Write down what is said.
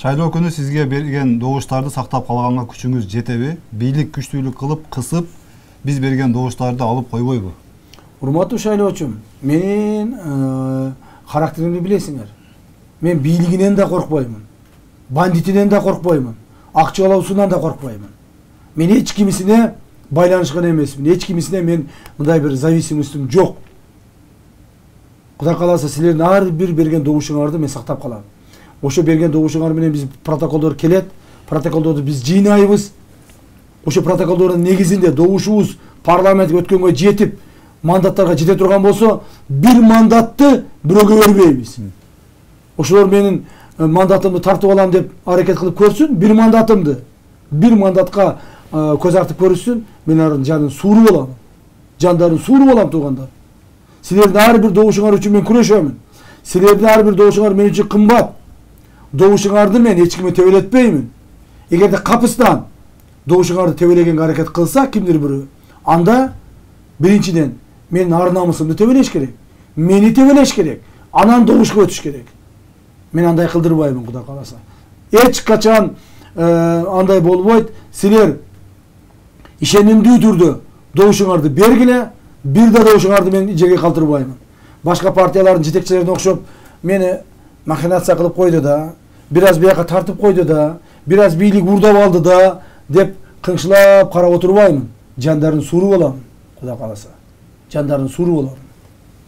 Шайлоо күнү сизге берген добуштарды сактап калганга күчүңүз жетеби? Бийлик күчтүүлүк кылып, кысып, биз берген добуштарды алып койбойбу? Урматтуу шайлоочум, менин характеримди билесиңер. Мен бийлигинен да коркпоймун. Бандитинен да коркпоймун. Акчалоосунан да коркпоймун. Мен эч кимисине байланышкан эмесмин. Эч кимисине мен мындай бир зависимостьтум жок. Кудай кааласа силердин ар бир берген добушуңарды мен сактап калам. Ошо берген добушуңар менен биз протоколдор келет. Протоколдорду биз жыйнайбыз. Ошо протоколдордун негизинде добушубуз парламентке өткөнгө жетип, мандаттарга жете турган болсо, бир мандатты бирөөгө бербейбиз. Ошолор менин мандатымды тартып алам деп аракет кылып көрсүн, бир мандатка көз артып көрүшсүн, мен алардын жанын сууру болам. Жандарын сууру болам туугандар. Силердин ар бир добушуңар үчүн мен күрөшөмүн. Силердин ар бир добушуңар мен үчүн кымбат. Добушуңарды мен эч кимге тебелетпеймин. Эгерде капыстан добушуңарды тебелегенге аракет кылса кимдир бирөө, анда биринчиден менин ар намысымды тебелеш керек. Мени тебелеш керек. Анан добушка өтүш керек. Мен андай кылдырбаймын, Кудай кааласа. Эч качан андай болбойт. Силер ишенимдүү түрдө добушуңарды бергиле, бир да добушуңарды мен жерге калтырбаймын. Башка партиялардын жетекчилерине окшоп мени махинация кылып койду да, бир аз бияка тартып койду да, бир аз бийлик урдап алды да деп кыңшылап карап отурбаймын. Жандарын сууру болам, Кудай кааласа. Жандарын сууру болам.